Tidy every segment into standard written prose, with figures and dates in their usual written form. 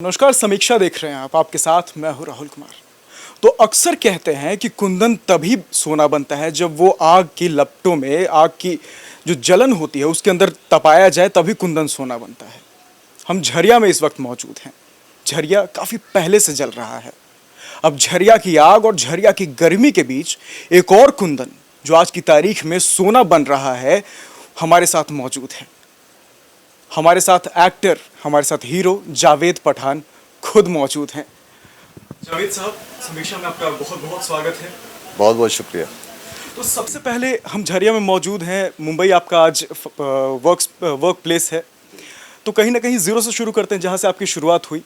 नमस्कार, समीक्षा देख रहे हैं आप। आपके साथ मैं हूं राहुल कुमार। तो अक्सर कहते हैं कि कुंदन तभी सोना बनता है जब वो आग की लपटों में आग की जो जलन होती है उसके अंदर तपाया जाए, तभी कुंदन सोना बनता है। हम झरिया में इस वक्त मौजूद हैं। झरिया काफ़ी पहले से जल रहा है। अब झरिया की आग और झरिया की गर्मी के बीच एक और कुंदन जो आज की तारीख में सोना बन रहा है, हमारे साथ मौजूद है। हमारे साथ एक्टर, हमारे साथ हीरो जावेद पठान खुद मौजूद हैं। जावेद साहब, समीक्षा में आपका बहुत बहुत स्वागत है। बहुत बहुत शुक्रिया। तो सबसे पहले हम झरिया में मौजूद हैं। मुंबई आपका आज वर्क प्लेस है, तो कहीं ना कहीं ज़ीरो से शुरू करते हैं, जहाँ से आपकी शुरुआत हुई।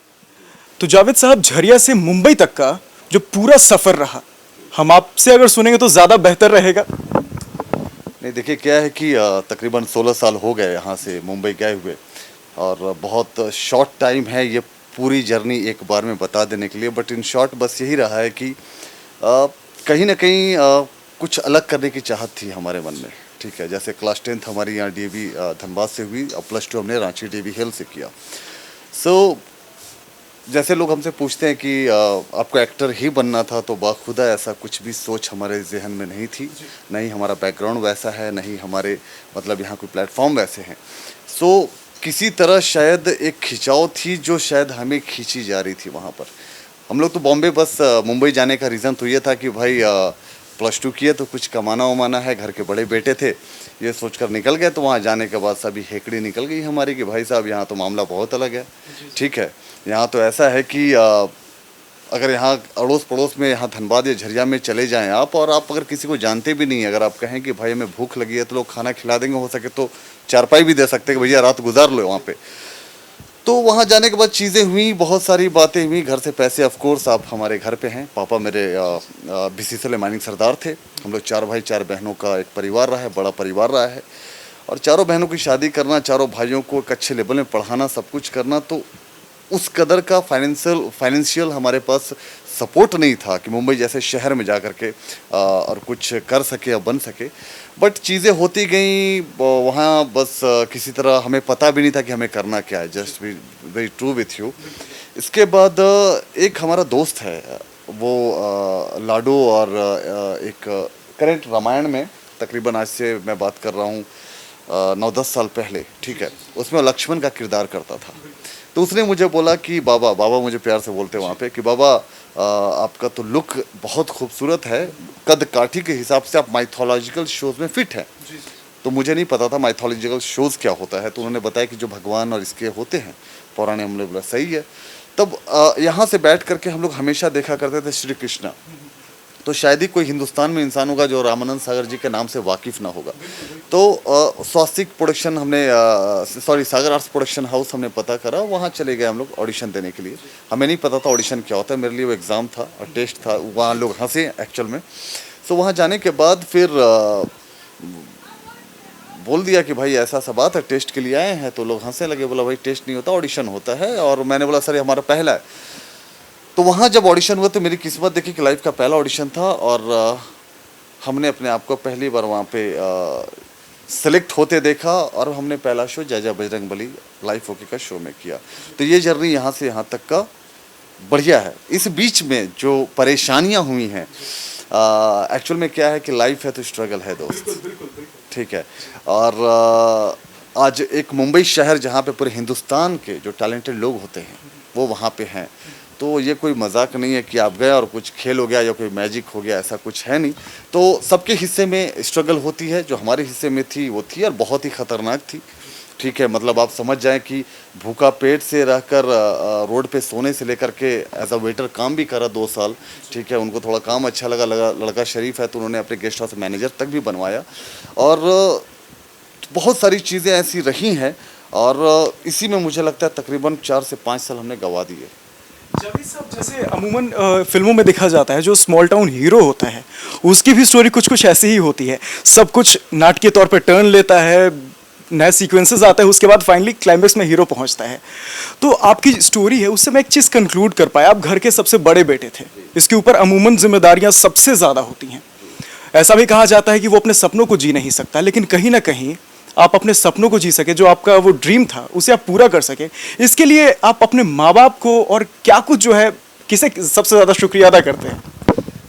तो जावेद साहब, झरिया से मुंबई तक का जो पूरा सफ़र रहा, हम आपसे अगर सुनेंगे तो ज़्यादा बेहतर रहेगा। नहीं, देखिए क्या है कि तकरीबन 16 साल हो गए यहाँ से मुंबई गए हुए, और बहुत शॉर्ट टाइम है ये पूरी जर्नी एक बार में बता देने के लिए। बट इन शॉर्ट बस यही रहा है कि कहीं ना कहीं कुछ अलग करने की चाहत थी हमारे मन में। ठीक है, जैसे क्लास 10th हमारी यहाँ डीएवी धनबाद से हुई और +2 हमने रांची डीएवी हिल से किया। सो जैसे लोग हमसे पूछते हैं कि आपको एक्टर ही बनना था, तो बाखुदा ऐसा कुछ भी सोच हमारे जहन में नहीं थी। नहीं हमारा बैकग्राउंड वैसा है, नहीं हमारे मतलब यहाँ कोई प्लेटफॉर्म वैसे हैं। सो किसी तरह शायद एक खिंचाव थी जो शायद हमें खींची जा रही थी वहाँ पर। हम लोग तो बॉम्बे बस मुंबई जाने का रीज़न तो ये था कि भाई +2 किए तो कुछ कमाना वमाना है, घर के बड़े बेटे थे, ये सोचकर निकल गए। तो वहाँ जाने के बाद सभी हेकड़ी निकल गई हमारी कि भाई साहब यहाँ तो मामला बहुत अलग है। ठीक है, यहाँ तो ऐसा है कि अगर यहाँ अड़ोस पड़ोस में यहाँ धनबाद या झरिया में चले जाएं आप, और आप अगर किसी को जानते भी नहीं, अगर आप कहें कि भाई हमें भूख लगी है, तो लोग खाना खिला देंगे, हो सके तो चारपाई भी दे सकते हैं कि भैया रात गुजार लो वहाँ पे। तो वहाँ जाने के बाद चीज़ें हुई, बहुत सारी बातें हुई। घर से पैसे, ऑफ कोर्स आप हमारे घर पे हैं। पापा मेरे BCCL माइनिंग सरदार थे। हम लोग 4 भाई 4 बहनों का एक परिवार रहा है, बड़ा परिवार रहा है। और चारों बहनों की शादी करना, चारों भाइयों को एक अच्छे लेवल में पढ़ाना, सब कुछ करना, तो उस कदर का फाइनेंशियल हमारे पास सपोर्ट नहीं था कि मुंबई जैसे शहर में जा कर के और कुछ कर सके या बन सके। बट चीज़ें होती गई वहाँ, बस किसी तरह हमें पता भी नहीं था कि हमें करना क्या है। Just be very true with you. इसके बाद एक हमारा दोस्त है, वो लाडो, और एक करेंट रामायण में तकरीबन आज से मैं बात कर रहा हूँ 9-10 साल पहले, ठीक है, उसमें लक्ष्मण का किरदार करता था। तो उसने मुझे बोला कि बाबा, बाबा मुझे प्यार से बोलते वहाँ पे, कि बाबा आपका तो लुक बहुत खूबसूरत है, कद काठी के हिसाब से आप माइथोलॉजिकल शोज़ में फिट हैं। तो मुझे नहीं पता था माइथोलॉजिकल शोज़ क्या होता है। तो उन्होंने बताया कि जो भगवान और इसके होते हैं पुराने, हमने बोला सही है। तब यहाँ से बैठ करके हम लोग हमेशा देखा करते थे श्री कृष्णा। तो शायद ही कोई हिंदुस्तान में इंसान होगा जो रामानंद सागर जी के नाम से वाकिफ़ ना होगा। तो स्वास्तिक प्रोडक्शन हमने सागर आर्ट्स प्रोडक्शन हाउस हमने पता करा, वहाँ चले गए हम लोग ऑडिशन देने के लिए। हमें नहीं पता था ऑडिशन क्या होता है, मेरे लिए वो एग्ज़ाम था और टेस्ट था। वहाँ लोग हंसे एक्चुअल में। सो वहाँ जाने के बाद फिर बोल दिया कि भाई ऐसा सा बात है, टेस्ट के लिए आए हैं। तो लोग हंसने लगे, बोला भाई टेस्ट नहीं होता, ऑडिशन होता है। और मैंने बोला सर हमारा पहला है। तो वहाँ जब ऑडिशन हुआ तो मेरी किस्मत देखी कि लाइफ का पहला ऑडिशन था, और हमने अपने आप को पहली बार वहाँ पे सेलेक्ट होते देखा, और हमने पहला शो जय जय बजरंगबली लाइफ ओके का शो में किया। तो ये जर्नी यहाँ से यहाँ तक का बढ़िया है। इस बीच में जो परेशानियाँ हुई हैं, एक्चुअल में क्या है कि लाइफ है तो स्ट्रगल है दोस्त, ठीक है। और आज एक मुंबई शहर जहाँ पे पूरे हिंदुस्तान के जो टैलेंटेड लोग होते हैं वो वहाँ पे हैं। तो ये कोई मजाक नहीं है कि आप गए और कुछ खेल हो गया या कोई मैजिक हो गया, ऐसा कुछ है नहीं। तो सबके हिस्से में स्ट्रगल होती है, जो हमारे हिस्से में थी वो थी, और बहुत ही ख़तरनाक थी। ठीक है, मतलब आप समझ जाएं कि भूखा पेट से रहकर रोड पे सोने से लेकर के एज अ वेटर काम भी करा 2 साल। ठीक है, उनको थोड़ा काम अच्छा लगा, लड़का शरीफ है, तो उन्होंने अपने गेस्ट हाउस मैनेजर तक भी बनवाया। और बहुत सारी चीज़ें ऐसी रही हैं, और इसी में मुझे लगता है तकरीबन 4 से 5 साल हमने गंवा दिए। जावेद साहब, जैसे अमूमन फिल्मों में देखा जाता है, जो स्मॉल टाउन हीरो होता है उसकी भी स्टोरी कुछ कुछ ऐसी ही होती है। सब कुछ नाटकीय तौर पे टर्न लेता है, नए सीक्वेंसेस आते हैं, उसके बाद फाइनली क्लाइमेक्स में हीरो पहुंचता है। तो आपकी स्टोरी है, उससे मैं एक चीज़ कंक्लूड कर पाया, आप घर के सबसे बड़े बेटे थे। इसके ऊपर अमूमन जिम्मेदारियां सबसे ज़्यादा होती हैं। ऐसा भी कहा जाता है कि वो अपने सपनों को जी नहीं सकता, लेकिन कहीं ना कहीं आप अपने सपनों को जी सके, जो आपका वो ड्रीम था उसे आप पूरा कर सके, इसके लिए आप अपने माँ बाप को और क्या कुछ जो है किसे सबसे ज़्यादा शुक्रिया अदा करते हैं?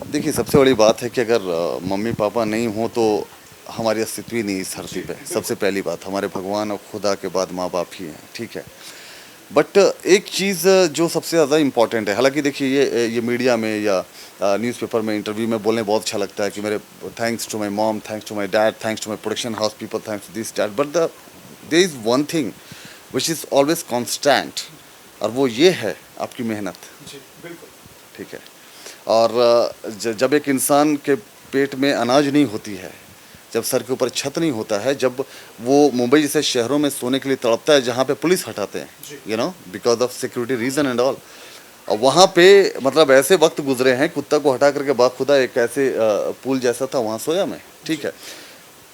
देखिए, सबसे बड़ी बात है कि अगर मम्मी पापा नहीं हों तो हमारी अस्तित्व ही नहीं इस धरती पे। सबसे पहली बात, हमारे भगवान और खुदा के बाद माँ बाप ही हैं, ठीक है। बट एक चीज़ जो सबसे ज़्यादा इम्पॉर्टेंट है, हालांकि देखिए ये मीडिया में या न्यूज़पेपर में इंटरव्यू में बोलने बहुत अच्छा लगता है कि मेरे thanks to my mom, thanks to my dad, thanks to my production house people, thanks to this that, but there is one thing which is always constant, और वो ये है आपकी मेहनत। जी बिल्कुल। ठीक है। और जब एक इंसान के पेट में अनाज नहीं होती है, जब सर के ऊपर छत नहीं होता है, जब वो मुंबई जैसे शहरों में सोने के लिए तड़पता है जहाँ पे पुलिस हटाते हैं, you know, because of security reason and all, और वहाँ पे मतलब ऐसे वक्त गुजरे हैं, कुत्ता को हटा करके बाखुदा एक ऐसे पूल जैसा था, वहाँ सोया मैं, ठीक है।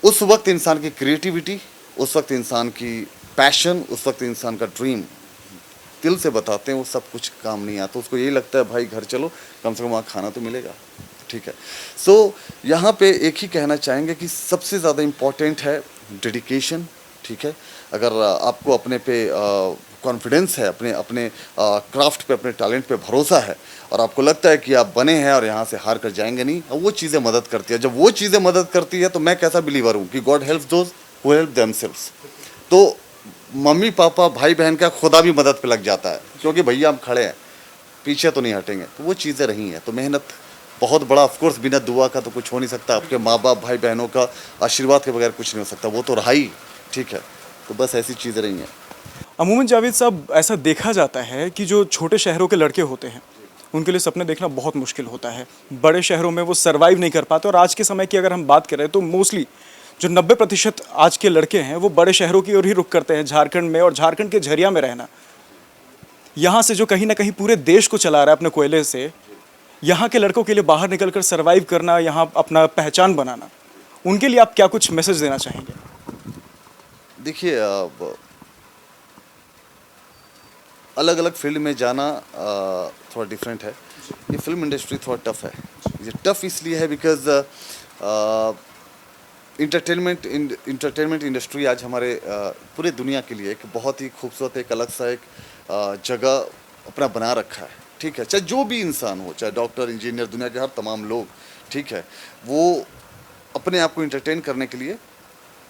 उस वक्त इंसान की क्रिएटिविटी, उस वक्त इंसान की पैशन, उस वक्त इंसान का ड्रीम दिल से बताते हैं, वो सब कुछ काम नहीं आता। उसको यही लगता है भाई घर चलो, कम से कम वहाँ खाना तो मिलेगा, ठीक है। सो यहाँ पे एक ही कहना चाहेंगे कि सबसे ज़्यादा इम्पॉर्टेंट है डेडिकेशन, ठीक है। अगर आपको अपने पे कॉन्फिडेंस है, अपने अपने क्राफ्ट पे, अपने टैलेंट पे भरोसा है, और आपको लगता है कि आप बने हैं और यहाँ से हार कर जाएंगे नहीं, और वो चीज़ें मदद करती है। जब वो चीज़ें मदद करती है तो मैं कैसा बिलीवर हूँ कि God helps those who help themselves. तो मम्मी पापा भाई बहन का खुदा भी मदद पे लग जाता है, क्योंकि भैया हम खड़े हैं, पीछे तो नहीं हटेंगे। तो वो चीज़ें रही हैं, तो मेहनत बहुत बड़ा, ऑफ कोर्स बिना दुआ का तो कुछ हो नहीं सकता, आपके माँ बाप भाई बहनों का आशीर्वाद के बगैर कुछ नहीं हो सकता, वो तो रहा ही, ठीक है। तो बस ऐसी चीज़ें रही हैं। अमूमन जावेद साहब, ऐसा देखा जाता है कि जो छोटे शहरों के लड़के होते हैं उनके लिए सपने देखना बहुत मुश्किल होता है। बड़े शहरों में वो सरवाइव नहीं कर पाते, और आज के समय की अगर हम बात करें तो मोस्टली जो 90% आज के लड़के हैं वो बड़े शहरों की ओर ही रुख करते हैं, झारखंड में, और झारखंड के झरिया में रहना। यहाँ से जो कहीं ना कहीं पूरे देश को चला रहा है अपने कोयले से, यहाँ के लड़कों के लिए बाहर निकलकर सरवाइव करना, यहाँ अपना पहचान बनाना, उनके लिए आप क्या कुछ मैसेज देना चाहेंगे? देखिए, अलग अलग फील्ड में जाना थोड़ा डिफरेंट है। ये फिल्म इंडस्ट्री थोड़ा टफ है। ये टफ इसलिए है बिकॉज इंटरटेनमेंट इंडस्ट्री आज हमारे पूरे दुनिया के लिए एक बहुत ही खूबसूरत, एक अलग सा एक जगह अपना बना रखा है, ठीक है। चाहे जो भी इंसान हो, चाहे डॉक्टर, इंजीनियर, दुनिया के हर तमाम लोग, ठीक है, वो अपने आप को इंटरटेन करने के लिए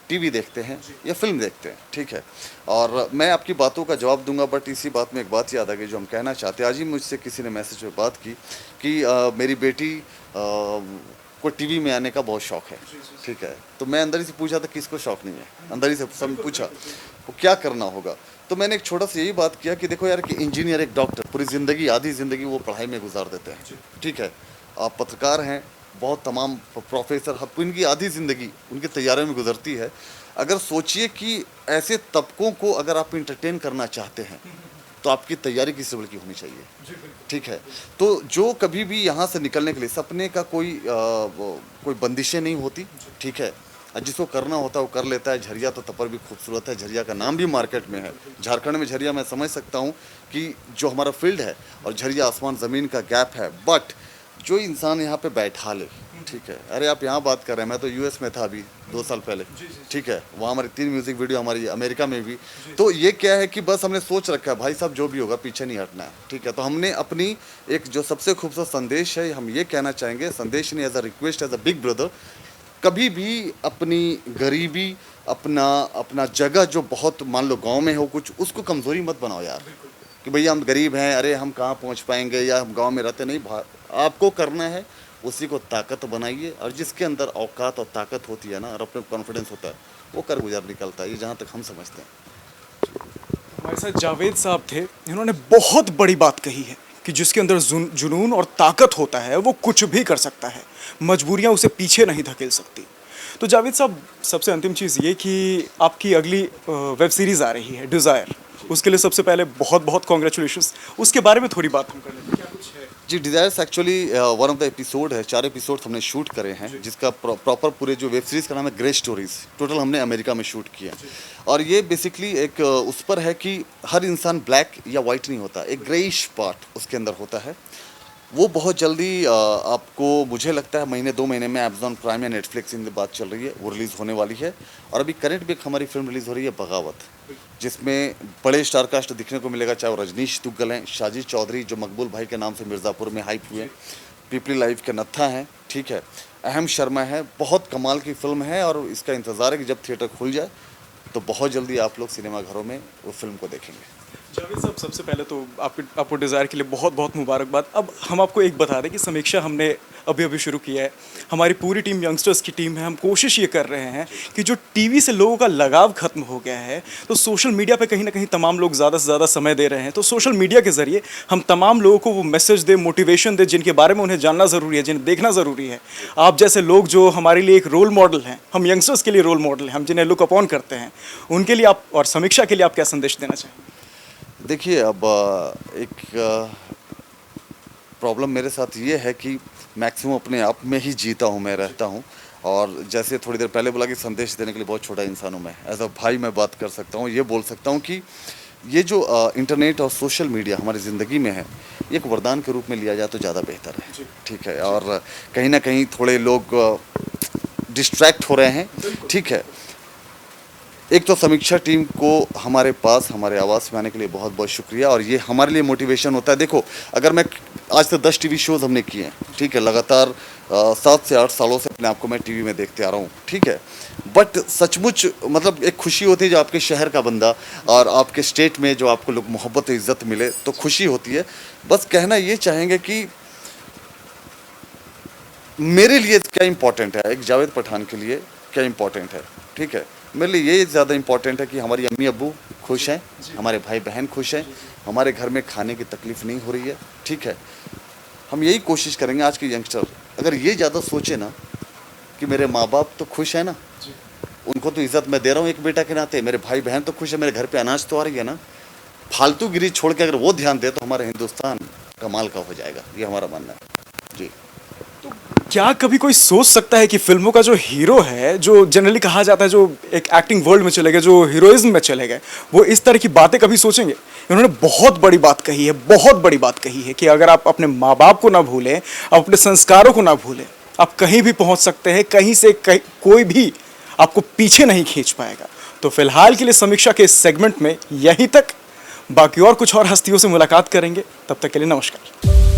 टीवी देखते हैं या फिल्म देखते हैं, ठीक है। और मैं आपकी बातों का जवाब दूंगा, बट इसी बात में एक बात याद आ गई जो हम कहना चाहते हैं। आज ही मुझसे किसी ने मैसेज में बात की कि मेरी बेटी को टीवी में आने का बहुत शौक है, ठीक है। तो मैं अंदर ही से पूछा था किसको शौक नहीं है, अंदर ही से सब पूछा वो क्या करना होगा। तो मैंने एक छोटा सा यही बात किया कि देखो यार, कि इंजीनियर, एक डॉक्टर पूरी ज़िंदगी, आधी ज़िंदगी वो पढ़ाई में गुजार देते हैं, ठीक है। आप पत्रकार हैं, बहुत तमाम प्रोफेसर, इनकी आधी ज़िंदगी उनकी तैयारियों में गुजरती है। अगर सोचिए कि ऐसे तबकों को अगर आप इंटरटेन करना चाहते हैं तो आपकी तैयारी किस लेवल की होनी चाहिए, ठीक है। तो जो कभी भी यहाँ से निकलने के लिए सपने का कोई बंदिशें नहीं होती, ठीक है। जिसको करना होता है वो कर लेता है। झरिया तो तपर भी खूबसूरत है, झरिया का नाम भी मार्केट में है। झारखंड में झरिया मैं समझ सकता हूँ कि जो हमारा फील्ड है और झरिया आसमान ज़मीन का गैप है, बट जो इंसान यहाँ पे बैठा ले, ठीक है। अरे आप यहाँ बात कर रहे हैं, मैं तो यूएस में था अभी 2 साल पहले, ठीक है। वहाँ हमारी 3 म्यूज़िक वीडियो हमारी अमेरिका में भी। तो ये क्या है कि बस हमने सोच रखा है भाई साहब जो भी होगा पीछे नहीं हटना है, ठीक है। तो हमने अपनी एक जो सबसे खूबसूरत संदेश है, हम ये कहना चाहेंगे, संदेश नहीं, as a request, as a big brother, कभी भी अपनी गरीबी, अपना जगह जो बहुत, मान लो गाँव में हो कुछ, उसको कमज़ोरी मत बनाओ यार, कि भैया हम गरीब हैं, अरे हम कहाँ पहुँच पाएंगे, या हम गांव में रहते नहीं। आपको करना है, उसी को ताकत बनाइए, और जिसके अंदर औकात और ताकत होती है ना, और अपने कॉन्फिडेंस होता है, वो कर गुजर निकलता है। ये जहाँ तक हम समझते हैं। हमारे साथ जावेद साहब थे, इन्होंने बहुत बड़ी बात कही है कि जिसके अंदर जुनून और ताकत होता है वो कुछ भी कर सकता है, मजबूरियां उसे पीछे नहीं धकेल सकती। तो जावेद साहब, सबसे अंतिम चीज़ ये कि आपकी अगली वेब सीरीज़ आ रही है डिज़ायर, उसके लिए सबसे पहले बहुत बहुत कॉन्ग्रेचुलेशंस। उसके बारे में थोड़ी बात हम कर लेते हैं, क्या कुछ है? जी, desires actually one of the episode है, 4 एपिसोड हमने शूट करे हैं, जिसका प्रॉपर पूरे जो वेब सीरीज़ का नाम है ग्रे स्टोरीज़। टोटल हमने अमेरिका में शूट किया, और ये बेसिकली एक उस पर है कि हर इंसान ब्लैक या वाइट नहीं होता, एक ग्रेइश पार्ट उसके अंदर होता है। वो बहुत जल्दी आपको, मुझे लगता है महीने 2 महीने में अमेजॉन प्राइम या नेटफ्लिक्स इन बात चल रही है, वो रिलीज़ होने वाली है। और अभी करंट में एक हमारी फिल्म रिलीज़ हो रही है बगावत, जिसमें बड़े स्टार कास्ट दिखने को मिलेगा, चाहे वो रजनीश दुग्गल हैं, शाजिद चौधरी जो मकबूल भाई के नाम से मिर्ज़ापुर में हाइप हुए, पीपली लाइव के नत्था हैं, ठीक है, अहम शर्मा है। बहुत कमाल की फिल्म है और इसका इंतज़ार है कि जब थिएटर खुल जाए तो बहुत जल्दी आप लोग सिनेमाघरों में वो फिल्म को देखेंगे। जावेद साहब, सबसे पहले तो आपको डिज़ायर के लिए बहुत बहुत मुबारकबाद। अब हम आपको एक बता दें कि समीक्षा हमने अभी अभी शुरू किया है। हमारी पूरी टीम यंगस्टर्स की टीम है। हम कोशिश ये कर रहे हैं कि जो टीवी से लोगों का लगाव खत्म हो गया है, तो सोशल मीडिया पे कहीं ना कहीं तमाम लोग ज़्यादा से ज़्यादा समय दे रहे हैं। तो सोशल मीडिया के ज़रिए हम तमाम लोगों को वो मैसेज दें, मोटिवेशन दें, जिनके बारे में उन्हें जानना ज़रूरी है, जिन्हें देखना ज़रूरी है। आप जैसे लोग जो हमारे लिए एक रोल मॉडल हैं, हम यंगस्टर्स के लिए रोल मॉडल हैं, हम जिन्हें लुक अपॉन करते हैं, उनके लिए आप और समीक्षा के लिए आप क्या संदेश देना चाहेंगे? देखिए, अब एक प्रॉब्लम मेरे साथ ये है कि मैक्सिमम अपने आप में ही जीता हूँ, मैं रहता हूँ। और जैसे थोड़ी देर पहले बोला कि संदेश देने के लिए बहुत छोटा इंसान हूँ मैं, एज अ भाई मैं बात कर सकता हूँ, ये बोल सकता हूँ कि ये जो इंटरनेट और सोशल मीडिया हमारी ज़िंदगी में है, ये एक वरदान के रूप में लिया जाए तो ज़्यादा बेहतर है, ठीक है। और कहीं ना कहीं थोड़े लोग डिस्ट्रैक्ट हो रहे हैं, ठीक है। एक तो समीक्षा टीम को हमारे पास, हमारे आवाज़ में आने के लिए बहुत बहुत शुक्रिया, और ये हमारे लिए मोटिवेशन होता है। देखो, अगर मैं आज तक 10 टीवी शोज़ हमने किए हैं, ठीक है, लगातार 7 से 8 सालों से अपने आप को मैं टीवी में देखते आ रहा हूँ, ठीक है। बट सचमुच मतलब एक खुशी होती है जो आपके शहर का बंदा और आपके स्टेट में जो आपको लोग मोहब्बत इज़्ज़त मिले, तो खुशी होती है। बस कहना ये चाहेंगे कि मेरे लिए क्या इम्पोर्टेंट है, एक जावेद पठान के लिए क्या इम्पोर्टेंट है, ठीक है। मेरे लिए ये ज़्यादा इम्पोर्टेंट है कि हमारी अम्मी अब्बू खुश हैं, हमारे भाई बहन खुश हैं, हमारे घर में खाने की तकलीफ़ नहीं हो रही है, ठीक है। हम यही कोशिश करेंगे, आज के यंगस्टर अगर ये ज़्यादा सोचे ना कि मेरे माँ बाप तो खुश है ना, उनको तो इज़्ज़त मैं दे रहा हूँ एक बेटा के नाते, मेरे भाई बहन तो खुश है, मेरे घर पे अनाज तो आ रही है ना, फालतू गिरी छोड़ के अगर वो ध्यान दे तो हमारा हिंदुस्तान कमाल का हो जाएगा, ये हमारा मानना है जी। क्या कभी कोई सोच सकता है कि फिल्मों का जो हीरो है, जो जनरली कहा जाता है, जो एक एक्टिंग वर्ल्ड में चले गए, जो हीरोइज्म में चले गए, वो इस तरह की बातें कभी सोचेंगे? इन्होंने बहुत बड़ी बात कही है, बहुत बड़ी बात कही है कि अगर आप अपने माँ बाप को ना भूलें, आप अपने संस्कारों को ना भूलें, आप कहीं भी पहुंच सकते हैं, कहीं से कोई भी आपको पीछे नहीं खींच पाएगा। तो फिलहाल के लिए समीक्षा के इस सेगमेंट में यहीं तक। बाकी और कुछ और हस्तियों से मुलाकात करेंगे, तब तक के लिए नमस्कार।